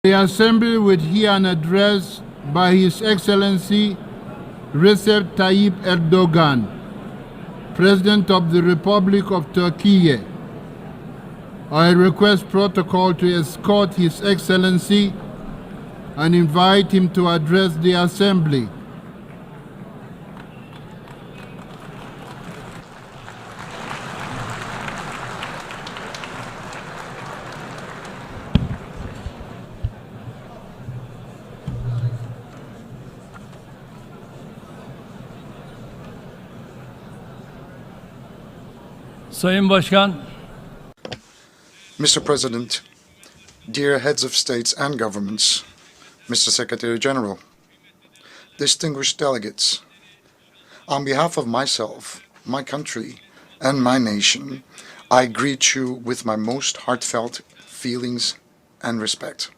The Assembly will hear an address by His Excellency Recep Tayyip Erdoğan, President of the Republic of Turkey. I request protocol to escort His Excellency and invite him to address the Assembly. Sayın Başkan, Mr. President, dear heads of states and governments, Mr. Secretary General, distinguished delegates, on behalf of myself, my country, and my nation, I greet you with my most heartfelt feelings and respect.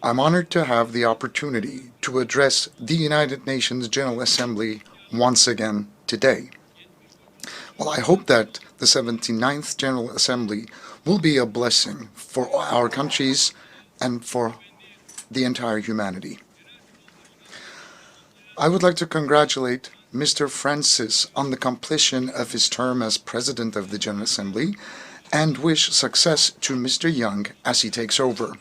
I'm honored to have the opportunity to address the United Nations General Assembly once again today. Well, I hope that the 79th General Assembly will be a blessing for our countries and for the entire humanity. I would like to congratulate Mr. Francis on the completion of his term as President of the General Assembly and wish success to Mr. Young as he takes over.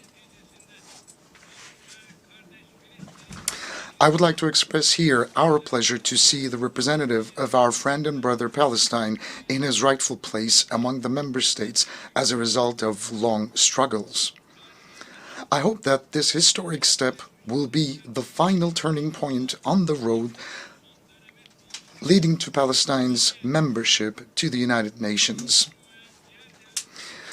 I would like to express here our pleasure to see the representative of our friend and brother Palestine in his rightful place among the member states as a result of long struggles. I hope that this historic step will be the final turning point on the road leading to Palestine's membership to the United Nations.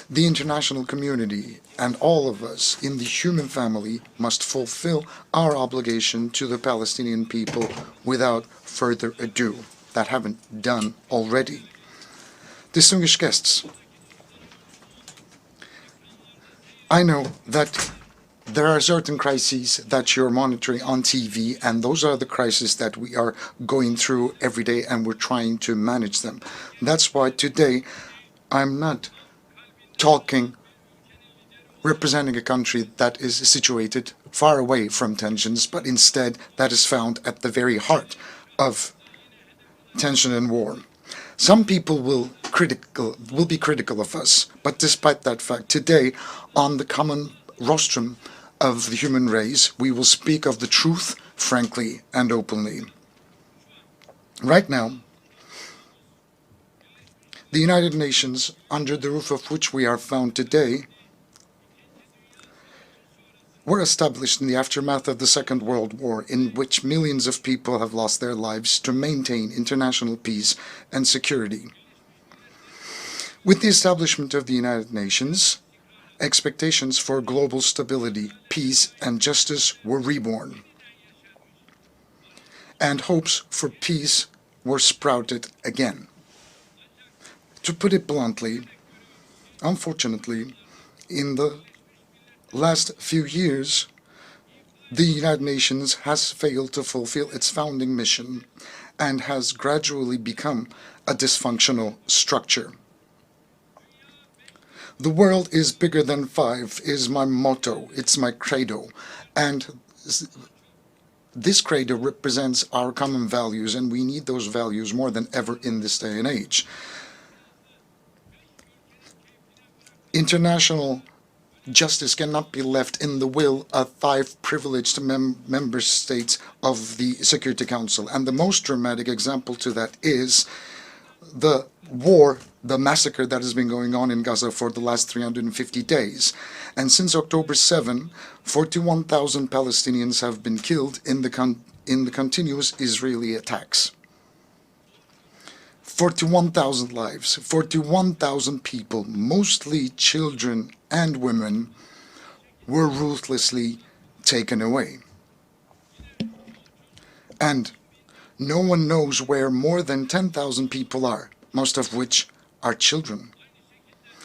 The international community and all of us in the human family must fulfill our obligation to the Palestinian people without further ado, that haven't done already. Distinguished guests, I know that there are certain crises that you're monitoring on TV, and those are the crises that we are going through every day, and we're trying to manage them. That's why today I'm not representing a country that is situated far away from tensions, but instead that is found at the very heart of tension and war. Some people will be critical of us, but despite that fact, today on the common rostrum of the human race, we will speak of the truth frankly and openly. Right now, the United Nations, under the roof of which we are found today, were established in the aftermath of the Second World War, in which millions of people have lost their lives to maintain international peace and security. With the establishment of the United Nations, expectations for global stability, peace, and justice were reborn, and hopes for peace were sprouted again. To put it bluntly, unfortunately, in the last few years, the United Nations has failed to fulfill its founding mission and has gradually become a dysfunctional structure. The world is bigger than five is my motto, it's my credo, and this credo represents our common values, and we need those values more than ever in this day and age. International justice cannot be left in the will of five privileged member states of the Security Council. And the most dramatic example to that is the war, the massacre that has been going on in Gaza for the last 350 days. And since October 7, 41,000 Palestinians have been killed in the continuous Israeli attacks. 41,000 lives, 41,000 people, mostly children and women, were ruthlessly taken away. And no one knows where more than 10,000 people are, most of which are children.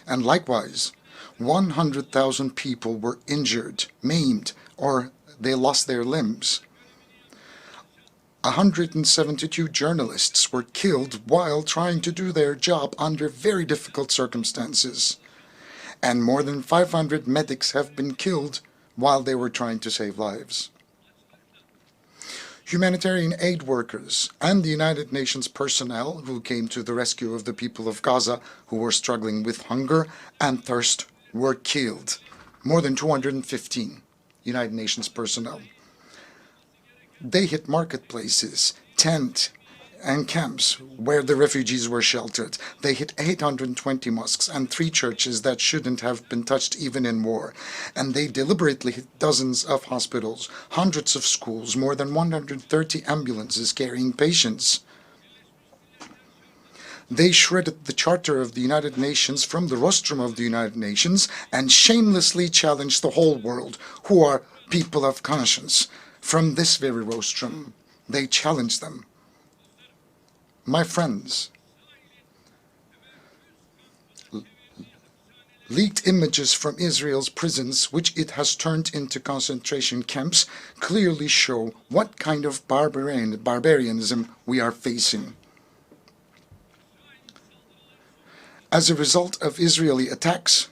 And likewise, 100,000 people were injured, maimed, or they lost their limbs. 172 journalists were killed while trying to do their job under very difficult circumstances. and more than 500 medics have been killed while they were trying to save lives. Humanitarian aid workers and the United Nations personnel who came to the rescue of the people of Gaza who were struggling with hunger and thirst were killed. More than 215 United Nations personnel. They hit marketplaces, tents, and camps where the refugees were sheltered. They hit 820 mosques and 3 churches that shouldn't have been touched even in war. And they deliberately hit dozens of hospitals, hundreds of schools, more than 130 ambulances carrying patients. They shredded the Charter of the United Nations from the rostrum of the United Nations and shamelessly challenged the whole world, who are people of conscience, from this very rostrum. They challenged them. My friends, leaked images from Israel's prisons, which it has turned into concentration camps, clearly show what kind of barbarianism we are facing. As a result of Israeli attacks,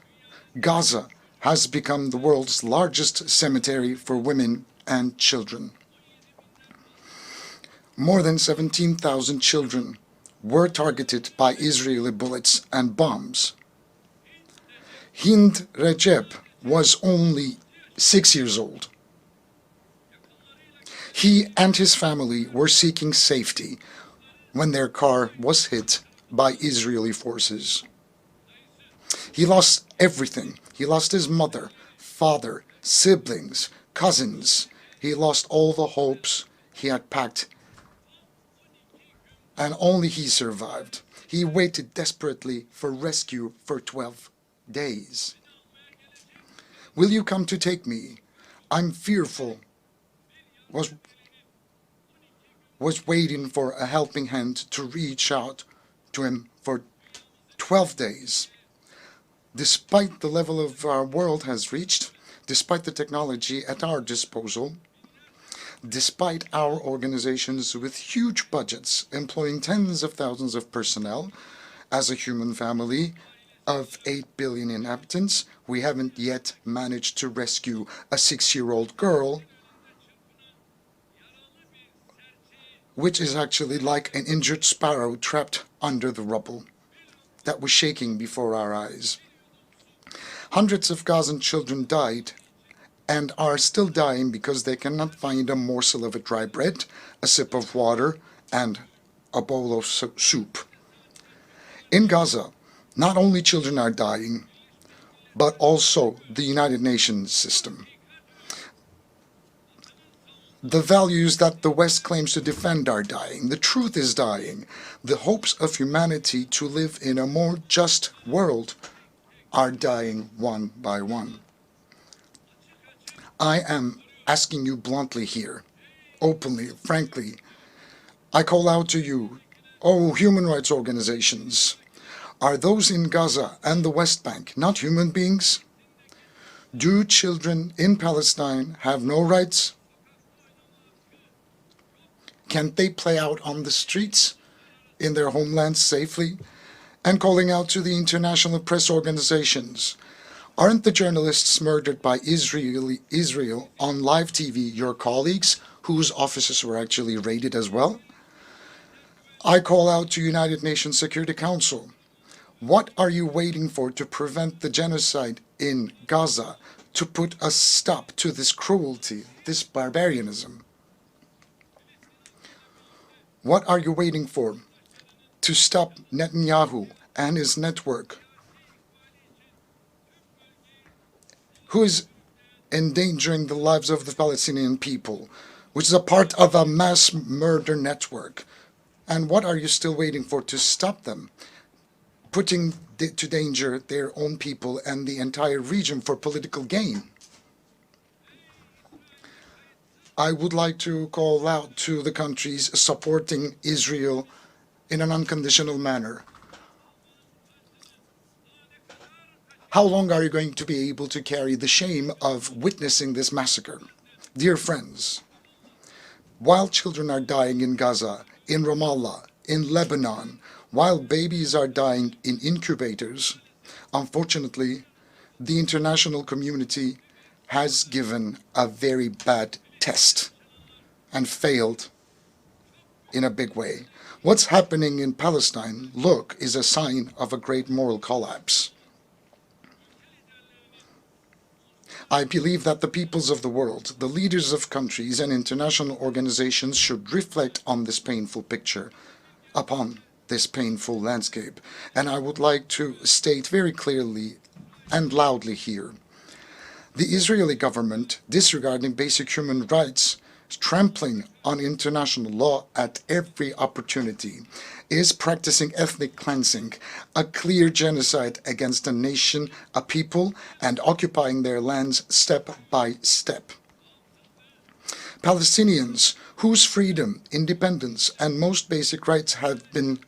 Gaza has become the world's largest cemetery for women and children. More than 17,000 children were targeted by Israeli bullets and bombs. Hind Recep was only 6 years old. He and his family were seeking safety when their car was hit by Israeli forces. He lost everything. He lost his mother, father, siblings, cousins. He lost all the hopes he had packed, and only he survived. He waited desperately for rescue for 12 days. Will you come to take me? I'm fearful. Was waiting for a helping hand to reach out to him for 12 days. Despite the level of our world has reached, despite the technology at our disposal, despite our organizations with huge budgets employing tens of thousands of personnel, as a human family of 8 billion inhabitants, we haven't yet managed to rescue a 6-year-old girl, which is actually like an injured sparrow trapped under the rubble that was shaking before our eyes. Hundreds of Gazan children died and are still dying because they cannot find a morsel of a dry bread, a sip of water, and a bowl of soup. In Gaza, not only children are dying, but also the United Nations system. The values that the West claims to defend are dying. The truth is dying. The hopes of humanity to live in a more just world are dying one by one. I am asking you bluntly here, openly, frankly. I call out to you, oh, human rights organizations. Are those in Gaza and the West Bank not human beings? Do children in Palestine have no rights? Can't they play out on the streets in their homelands safely? And calling out to the international press organizations, aren't the journalists murdered by Israel on live TV your colleagues, whose offices were actually raided as well? I call out to United Nations Security Council. What are you waiting for to prevent the genocide in Gaza, to put a stop to this cruelty, this barbarianism? What are you waiting for to stop Netanyahu and his network, who is endangering the lives of the Palestinian people, which is a part of a mass murder network? And what are you still waiting for to stop them, putting to danger their own people and the entire region for political gain? I would like to call out to the countries supporting Israel in an unconditional manner. How long are you going to be able to carry the shame of witnessing this massacre? Dear friends, while children are dying in Gaza, in Ramallah, in Lebanon, while babies are dying in incubators, unfortunately, the international community has given a very bad test and failed in a big way. What's happening in Palestine, look, is a sign of a great moral collapse. I believe that the peoples of the world, the leaders of countries and international organizations should reflect on this painful picture, upon this painful landscape. And I would like to state very clearly and loudly here, the Israeli government, disregarding basic human rights, trampling on international law at every opportunity, is practicing ethnic cleansing, a clear genocide against a nation, a people, and occupying their lands step by step. Palestinians, whose freedom, independence, and most basic rights have been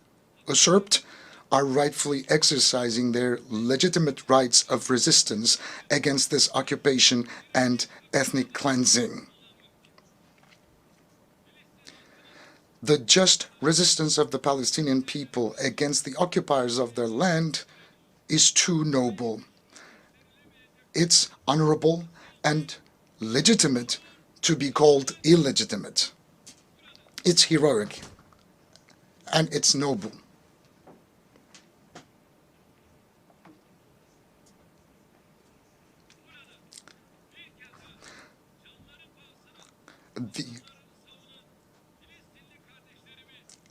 usurped, are rightfully exercising their legitimate rights of resistance against this occupation and ethnic cleansing. The just resistance of the Palestinian people against the occupiers of their land is too noble. It's honorable and legitimate to be called illegitimate. It's heroic and it's noble.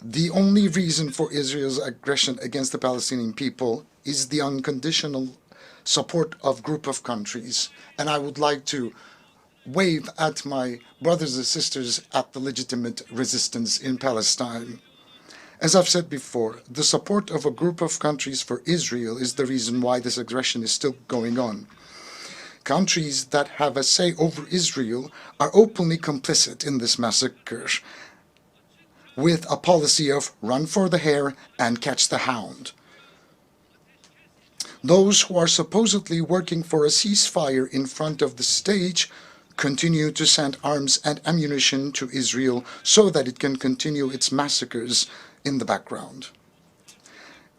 The only reason for Israel's aggression against the Palestinian people is the unconditional support of group of countries. And I would like to wave at my brothers and sisters at the legitimate resistance in Palestine. As I've said before, the support of a group of countries for Israel is the reason why this aggression is still going on. Countries that have a say over Israel are openly complicit in this massacre, with a policy of run for the hare and catch the hound. Those who are supposedly working for a ceasefire in front of the stage continue to send arms and ammunition to Israel so that it can continue its massacres in the background.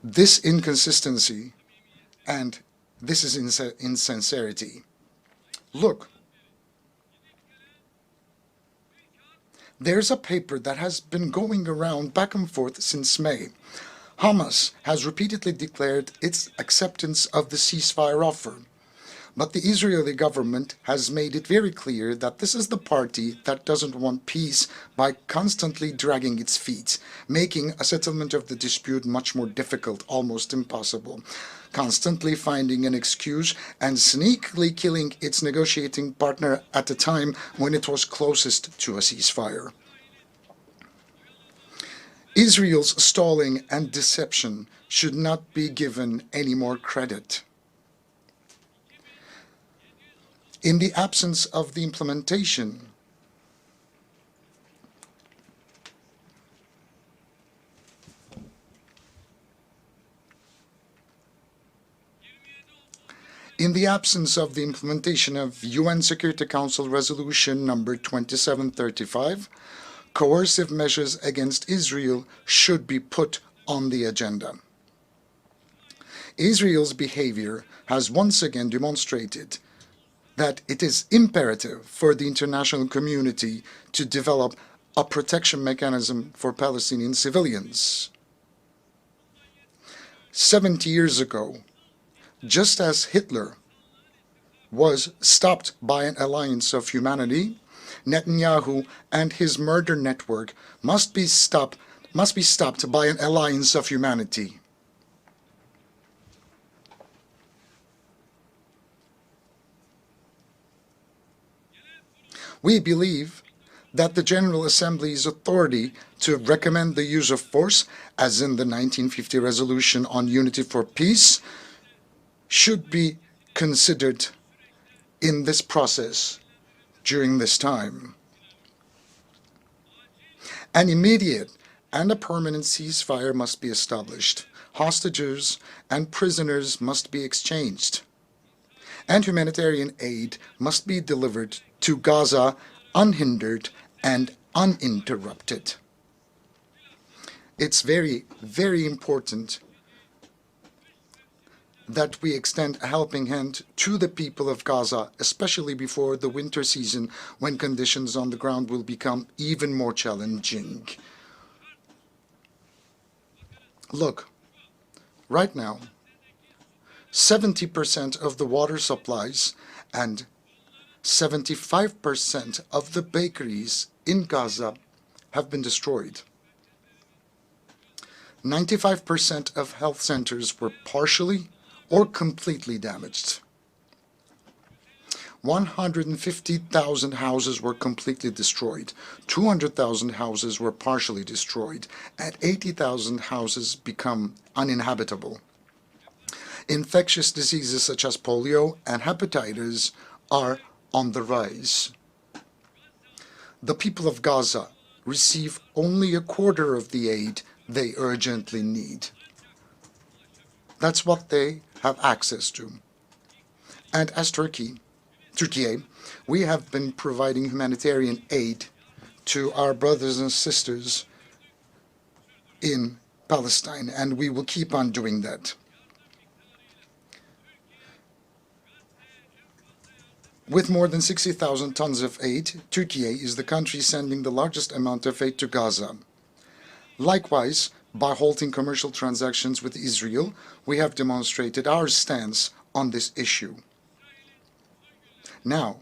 This inconsistency and this is insincerity. Look, there's a paper that has been going around back and forth since May. Hamas has repeatedly declared its acceptance of the ceasefire offer. But the Israeli government has made it very clear that this is the party that doesn't want peace by constantly dragging its feet, making a settlement of the dispute much more difficult, almost impossible, constantly finding an excuse and sneakily killing its negotiating partner at a time when it was closest to a ceasefire. Israel's stalling and deception should not be given any more credit. In the absence of the implementation of UN Security Council Resolution number 2735, coercive measures against Israel should be put on the agenda. Israel's behavior has once again demonstrated that it is imperative for the international community to develop a protection mechanism for Palestinian civilians. 70 years ago, just as Hitler was stopped by an alliance of humanity, Netanyahu and his murder network must be stopped by an alliance of humanity. We believe that the General Assembly's authority to recommend the use of force, as in the 1950 Resolution on Unity for Peace, should be considered in this process during this time. An immediate and a permanent ceasefire must be established. Hostages and prisoners must be exchanged. And humanitarian aid must be delivered to Gaza unhindered and uninterrupted. It's very, very important that we extend a helping hand to the people of Gaza, especially before the winter season, when conditions on the ground will become even more challenging. Look, right now, 70% of the water supplies and 75% of the bakeries in Gaza have been destroyed. 95% of health centers were partially or completely damaged. 150,000 houses were completely destroyed, 200,000 houses were partially destroyed, and 80,000 houses become uninhabitable. Infectious diseases such as polio and hepatitis are on the rise. The people of Gaza receive only a quarter of the aid they urgently need. That's what they have access to. And as Turkey, we have been providing humanitarian aid to our brothers and sisters in Palestine, and we will keep on doing that. With more than 60,000 tons of aid, Turkey is the country sending the largest amount of aid to Gaza. Likewise, by halting commercial transactions with Israel, we have demonstrated our stance on this issue. Now,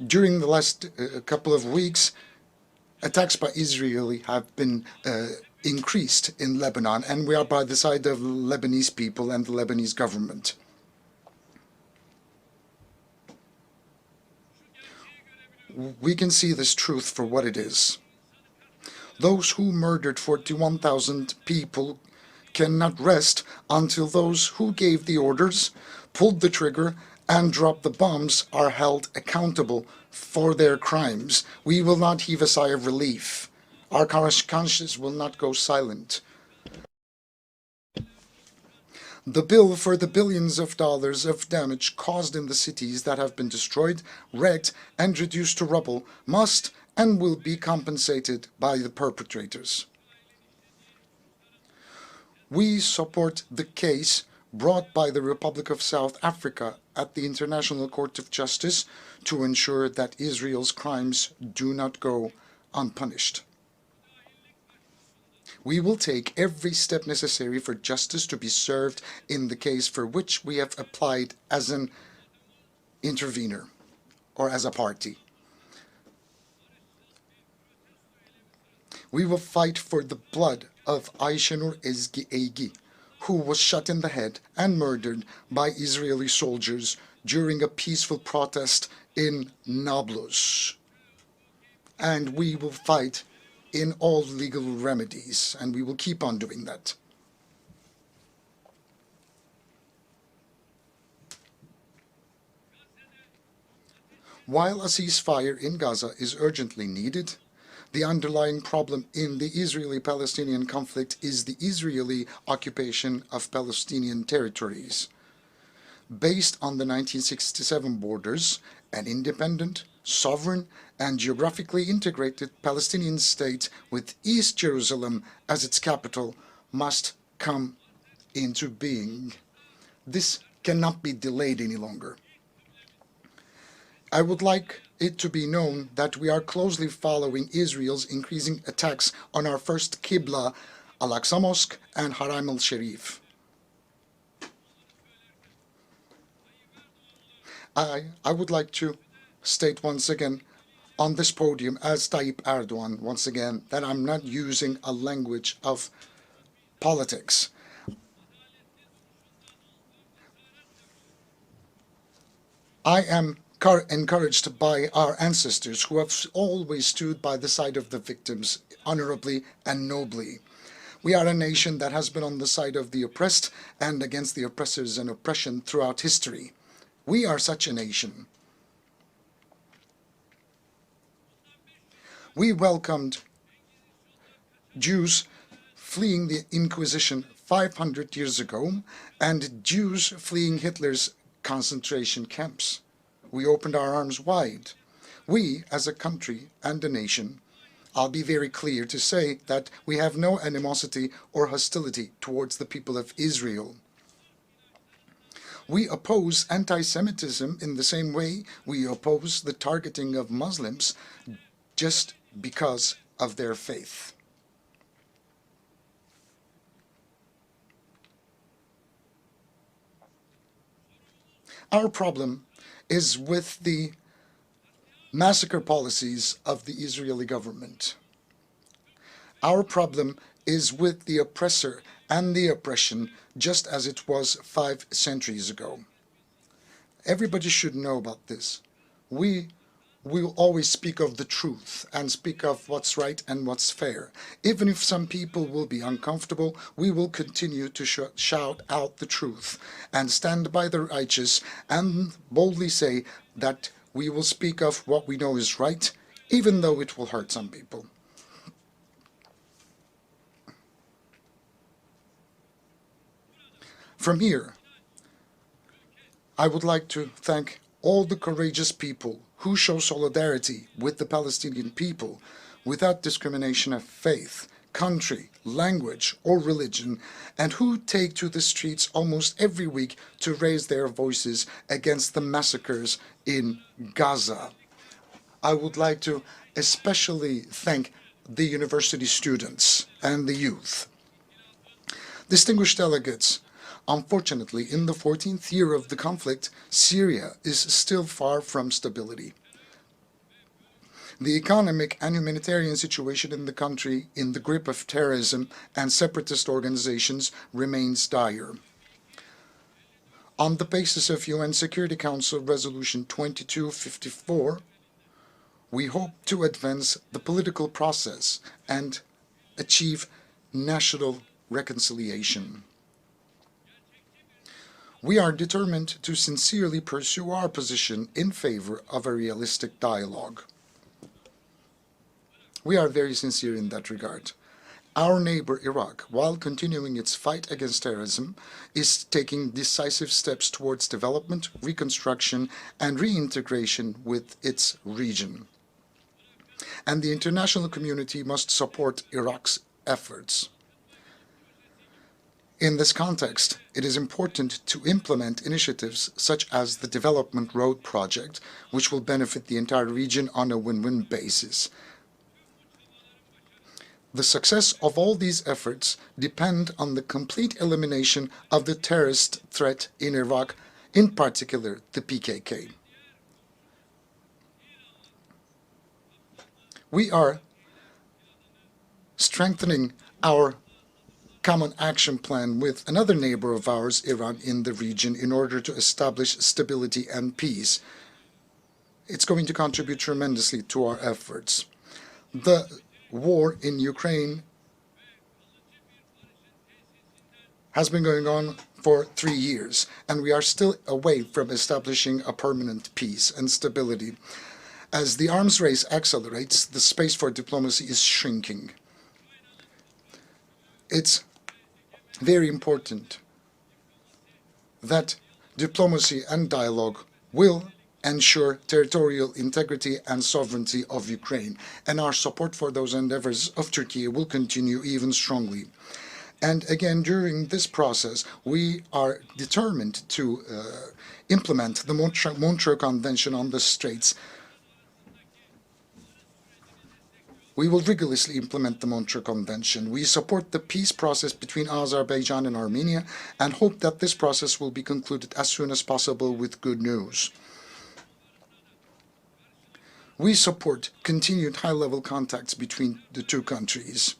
during the last couple of weeks, attacks by Israeli have been increased in Lebanon, and we are by the side of Lebanese people and the Lebanese government. We can see this truth for what it is. Those who murdered 41,000 people cannot rest until those who gave the orders, pulled the trigger, and dropped the bombs are held accountable for their crimes. We will not heave a sigh of relief. Our conscience will not go silent. The bill for the billions of dollars of damage caused in the cities that have been destroyed, wrecked, and reduced to rubble must and will be compensated by the perpetrators. We support the case brought by the Republic of South Africa at the International Court of Justice to ensure that Israel's crimes do not go unpunished. We will take every step necessary for justice to be served in the case for which we have applied as an intervener or as a party. We will fight for the blood of Ayşenur Ezgi Eygi, who was shot in the head and murdered by Israeli soldiers during a peaceful protest in Nablus. And we will fight in all legal remedies, and we will keep on doing that. While a ceasefire in Gaza is urgently needed, the underlying problem in the Israeli-Palestinian conflict is the Israeli occupation of Palestinian territories. Based on the 1967 borders, an independent, sovereign, and geographically integrated Palestinian state with East Jerusalem as its capital must come into being. This cannot be delayed any longer. I would like it to be known that we are closely following Israel's increasing attacks on our first Qibla, Al-Aqsa Mosque and Haram al-Sharif. I would like to state once again on this podium as Tayyip Erdoğan, once again, that I'm not using a language of politics. I am encouraged by our ancestors who have always stood by the side of the victims honorably and nobly. We are a nation that has been on the side of the oppressed and against the oppressors and oppression throughout history. We are such a nation. We welcomed Jews fleeing the Inquisition 500 years ago and Jews fleeing Hitler's concentration camps. We opened our arms wide. We, as a country and a nation, I'll be very clear to say that we have no animosity or hostility towards the people of Israel. We oppose anti-Semitism in the same way we oppose the targeting of Muslims just because of their faith. Our problem is with the massacre policies of the Israeli government. Our problem is with the oppressor and the oppression, just as it was 5 centuries ago. Everybody should know about this. We will always speak of the truth and speak of what's right and what's fair. Even if some people will be uncomfortable, we will continue to shout out the truth and stand by the righteous and boldly say that we will speak of what we know is right, even though it will hurt some people. From here, I would like to thank all the courageous people who show solidarity with the Palestinian people without discrimination of faith, country, language, or religion, and who take to the streets almost every week to raise their voices against the massacres in Gaza. I would like to especially thank the university students and the youth. Distinguished delegates, unfortunately, in the 14th year of the conflict, Syria is still far from stability. The economic and humanitarian situation in the country, in the grip of terrorism and separatist organizations, remains dire. On the basis of UN Security Council Resolution 2254, we hope to advance the political process and achieve national reconciliation. We are determined to sincerely pursue our position in favor of a realistic dialogue. We are very sincere in that regard. Our neighbor Iraq, while continuing its fight against terrorism, is taking decisive steps towards development, reconstruction, and reintegration with its region. And the international community must support Iraq's efforts. In this context, it is important to implement initiatives such as the Development Road Project, which will benefit the entire region on a win-win basis. The success of all these efforts depend on the complete elimination of the terrorist threat in Iraq, in particular the PKK. We are strengthening our common action plan with another neighbor of ours, Iran, in the region in order to establish stability and peace. It's going to contribute tremendously to our efforts. The war in Ukraine has been going on for 3 years, and we are still away from establishing a permanent peace and stability. As the arms race accelerates, the space for diplomacy is shrinking. It's very important that diplomacy and dialogue will ensure territorial integrity and sovereignty of Ukraine, and our support for those endeavors of Turkey will continue even strongly. And again, during this process, we are determined to implement the Montreux Convention on the Straits. We will rigorously implement the Montreux Convention. We support the peace process between Azerbaijan and Armenia and hope that this process will be concluded as soon as possible with good news. We support continued high-level contacts between the two countries.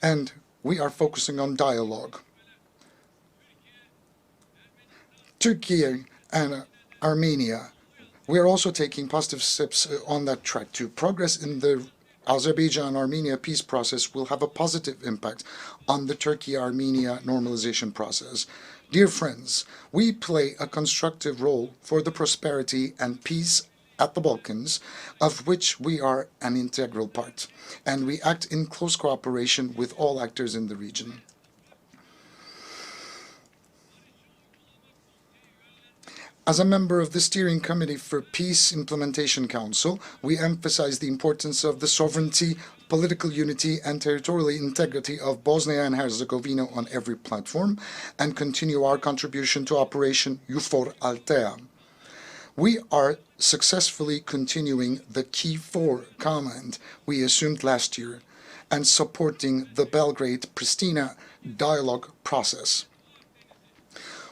And we are focusing on dialogue. Turkey and Armenia, we are also taking positive steps on that track too. Progress in the Azerbaijan-Armenia peace process will have a positive impact on the Turkey-Armenia normalization process. Dear friends, we play a constructive role for the prosperity and peace at the Balkans, of which we are an integral part, and we act in close cooperation with all actors in the region. As a member of the Steering Committee for Peace Implementation Council, we emphasize the importance of the sovereignty, political unity, and territorial integrity of Bosnia and Herzegovina on every platform, and continue our contribution to Operation EUFOR Altea. We are successfully continuing the Key 4 command we assumed last year and supporting the Belgrade-Pristina dialogue process.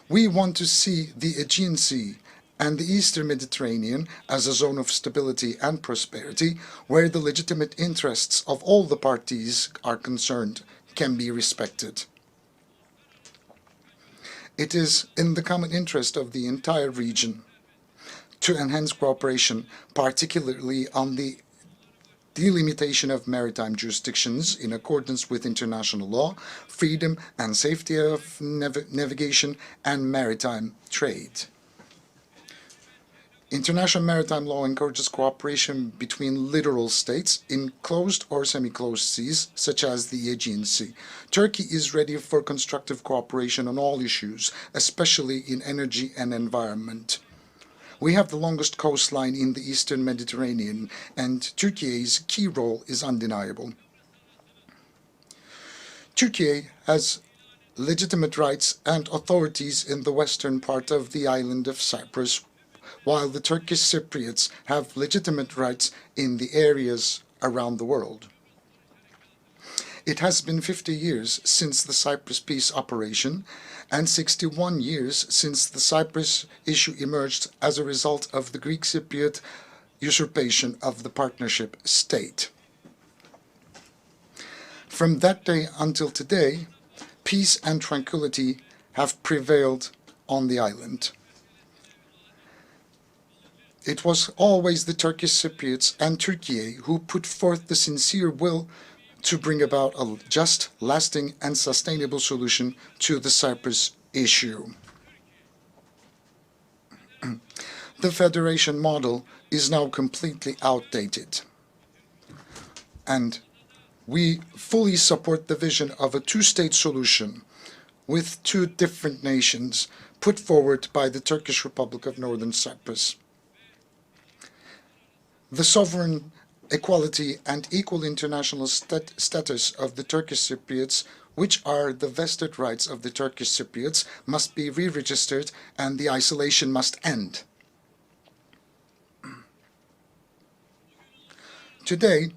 We want to see the Aegean Sea and the Eastern Mediterranean as a zone of stability and prosperity where the legitimate interests of all the parties are concerned can be respected. It is in the common interest of the entire region to enhance cooperation, particularly on the delimitation of maritime jurisdictions in accordance with international law, freedom and safety of navigation, and maritime trade. International maritime law encourages cooperation between littoral states in closed or semi-closed seas, such as the Aegean Sea. Turkey is ready for constructive cooperation on all issues, especially in energy and environment. We have the longest coastline in the Eastern Mediterranean, and Turkey's key role is undeniable. Turkey has legitimate rights and authorities in the western part of the island of Cyprus, while the Turkish Cypriots have legitimate rights in the areas around the world. It has been 50 years since the Cyprus peace operation and 61 years since the Cyprus issue emerged as a result of the Greek Cypriot usurpation of the partnership state. From that day until today, peace and tranquility have prevailed on the island. It was always the Turkish Cypriots and Turkey who put forth the sincere will to bring about a just, lasting, and sustainable solution to the Cyprus issue. The federation model is now completely outdated, and we fully support the vision of a two-state solution with two different nations put forward by the Turkish Republic of Northern Cyprus. The sovereign, equality, and equal international status of the Turkish Cypriots, which are the vested rights of the Turkish Cypriots, must be re-registered and the isolation must end. Today,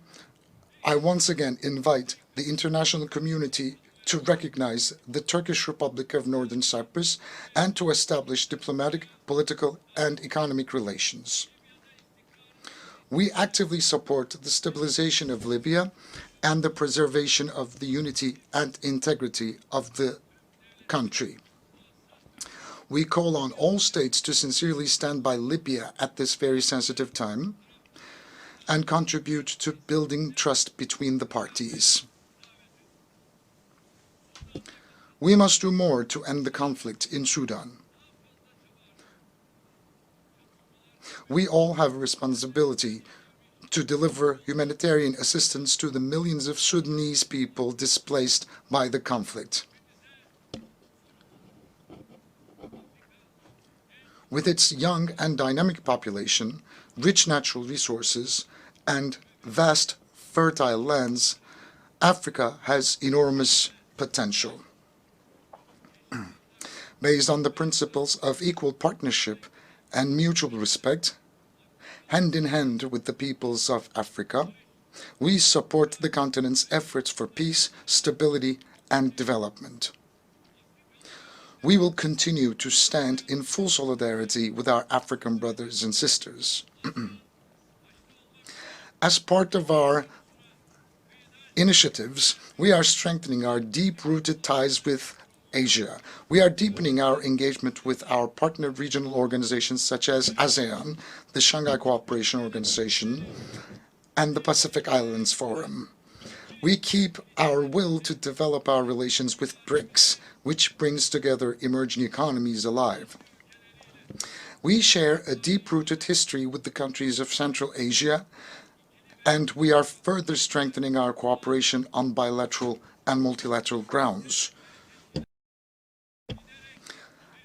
I once again invite the international community to recognize the Turkish Republic of Northern Cyprus and to establish diplomatic, political, and economic relations. We actively support the stabilization of Libya and the preservation of the unity and integrity of the country. We call on all states to sincerely stand by Libya at this very sensitive time and contribute to building trust between the parties. We must do more to end the conflict in Sudan. We all have a responsibility to deliver humanitarian assistance to the millions of Sudanese people displaced by the conflict. With its young and dynamic population, rich natural resources, and vast fertile lands, Africa has enormous potential. Based on the principles of equal partnership and mutual respect, hand in hand with the peoples of Africa, we support the continent's efforts for peace, stability, and development. We will continue to stand in full solidarity with our African brothers and sisters. As part of our initiatives, we are strengthening our deep-rooted ties with Asia. We are deepening our engagement with our partner regional organizations such as ASEAN, the Shanghai Cooperation Organization, and the Pacific Islands Forum. We keep our will to develop our relations with BRICS, which brings together emerging economies alive. We share a deep-rooted history with the countries of Central Asia, and we are further strengthening our cooperation on bilateral and multilateral grounds.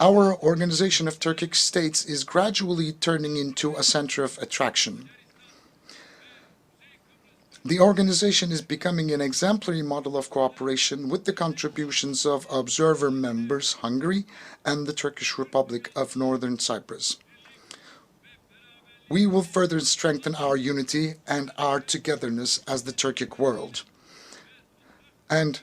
Our Organization of Turkic States is gradually turning into a center of attraction. The organization is becoming an exemplary model of cooperation with the contributions of observer members Hungary and the Turkish Republic of Northern Cyprus. We will further strengthen our unity and our togetherness as the Turkic world. And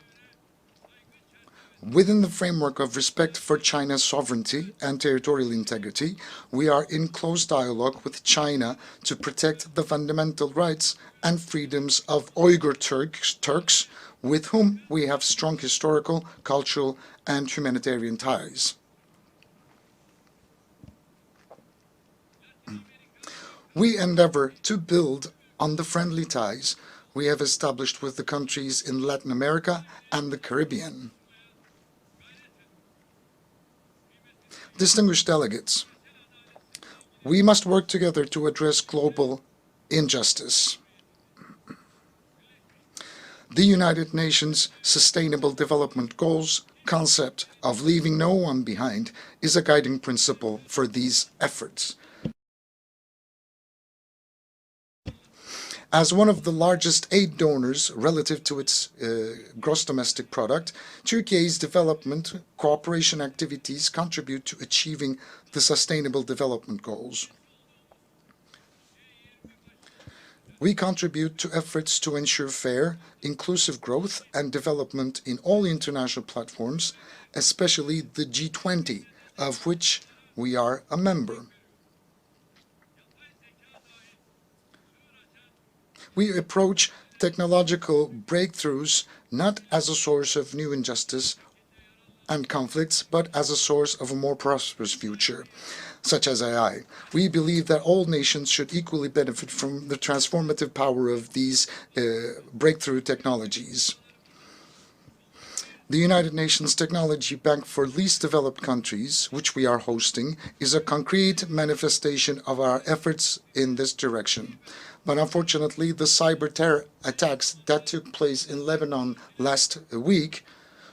within the framework of respect for China's sovereignty and territorial integrity, we are in close dialogue with China to protect the fundamental rights and freedoms of Uyghur Turks, with whom we have strong historical, cultural, and humanitarian ties. We endeavor to build on the friendly ties we have established with the countries in Latin America and the Caribbean. Distinguished delegates, we must work together to address global injustice. The United Nations Sustainable Development Goals concept of leaving no one behind is a guiding principle for these efforts. As one of the largest aid donors relative to its gross domestic product, Turkey's development cooperation activities contribute to achieving the Sustainable Development Goals. We contribute to efforts to ensure fair, inclusive growth and development in all international platforms, especially the G20, of which we are a member. We approach technological breakthroughs not as a source of new injustice and conflicts, but as a source of a more prosperous future, such as AI. We believe that all nations should equally benefit from the transformative power of these breakthrough technologies. The United Nations Technology Bank for Least Developed Countries, which we are hosting, is a concrete manifestation of our efforts in this direction. But unfortunately, the cyber terror attacks that took place in Lebanon last week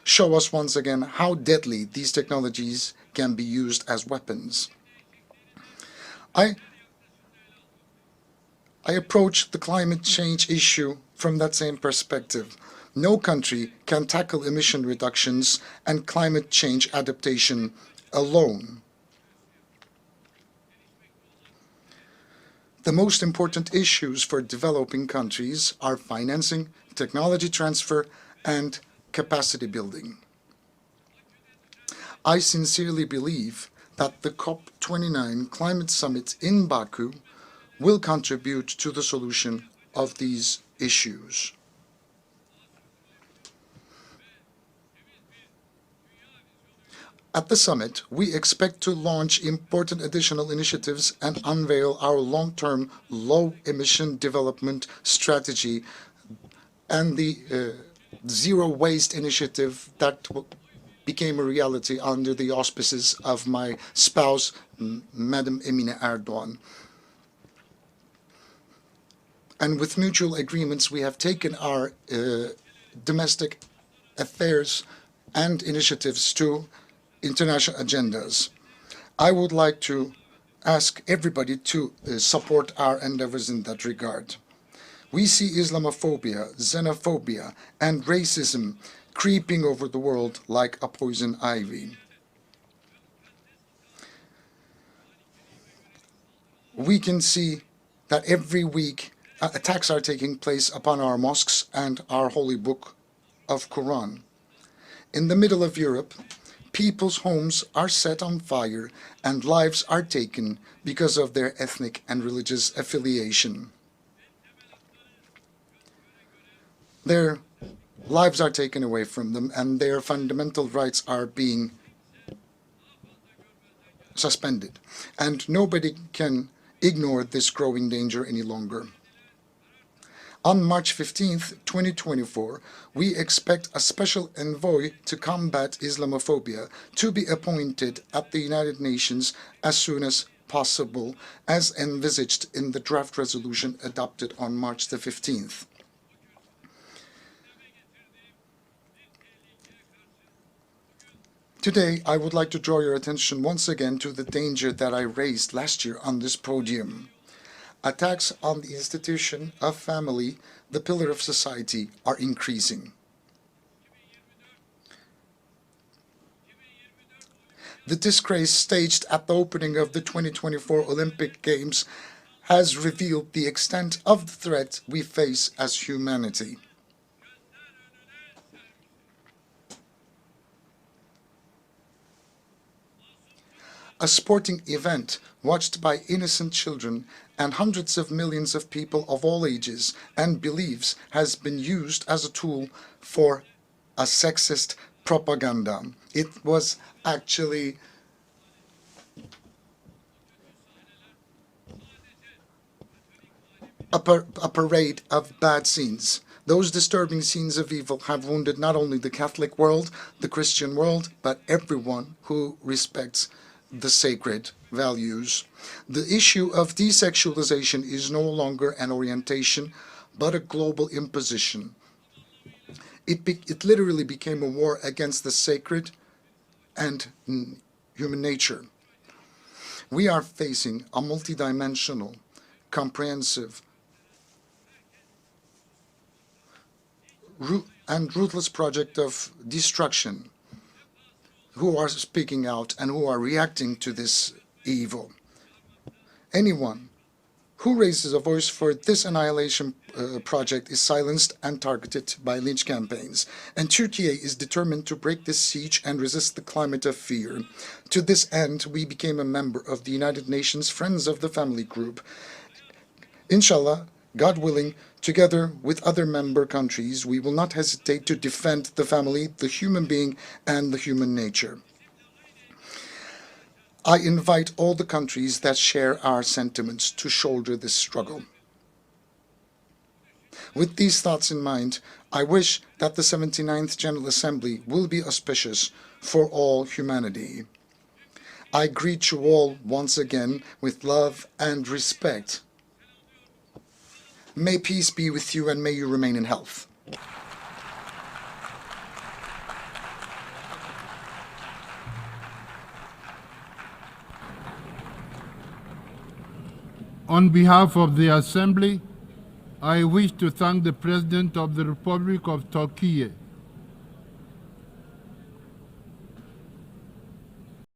show us once again how deadly these technologies can be used as weapons. I approach the climate change issue from that same perspective. No country can tackle emission reductions and climate change adaptation alone. The most important issues for developing countries are financing, technology transfer, and capacity building. I sincerely believe that the COP29 climate summit in Baku will contribute to the solution of these issues. At the summit, we expect to launch important additional initiatives and unveil our long-term low-emission development strategy and the zero waste initiative that became a reality under the auspices of my spouse, Madam Emine Erdoğan. And with mutual agreements, we have taken our domestic affairs and initiatives to international agendas. I would like to ask everybody to support our endeavors in that regard. We see Islamophobia, xenophobia, and racism creeping over the world like a poison ivy. We can see that every week attacks are taking place upon our mosques and our holy book of Quran. In the middle of Europe, people's homes are set on fire and lives are taken because of their ethnic and religious affiliation. Their lives are taken away from them and their fundamental rights are being suspended. And nobody can ignore this growing danger any longer. On March 15th, 2024, we expect a special envoy to combat Islamophobia to be appointed at the United Nations as soon as possible, as envisaged in the draft resolution adopted on March the 15th. Today, I would like to draw your attention once again to the danger that I raised last year on this podium. Attacks on the institution of family, the pillar of society, are increasing. The disgrace staged at the opening of the 2024 Olympic Games has revealed the extent of the threat we face as humanity. A sporting event watched by innocent children and hundreds of millions of people of all ages and beliefs has been used as a tool for a sexist propaganda. It was actually a parade of bad scenes. Those disturbing scenes of evil have wounded not only the Catholic world, the Christian world, but everyone who respects the sacred values. The issue of desexualization is no longer an orientation, but a global imposition. It literally became a war against the sacred and human nature. We are facing a multidimensional, comprehensive, and ruthless project of destruction who are speaking out and who are reacting to this evil. Anyone who raises a voice for this annihilation project is silenced and targeted by lynch campaigns. And Turkey is determined to break this siege and resist the climate of fear. To this end, we became a member of the United Nations Friends of the Family Group. Inshallah, God willing, together with other member countries, we will not hesitate to defend the family, the human being, and the human nature. I invite all the countries that share our sentiments to shoulder this struggle. With these thoughts in mind, I wish that the 79th General Assembly will be auspicious for all humanity. I greet you all once again with love and respect. May peace be with you and may you remain in health. On behalf of the Assembly, I wish to thank the President of the Republic of Turkey,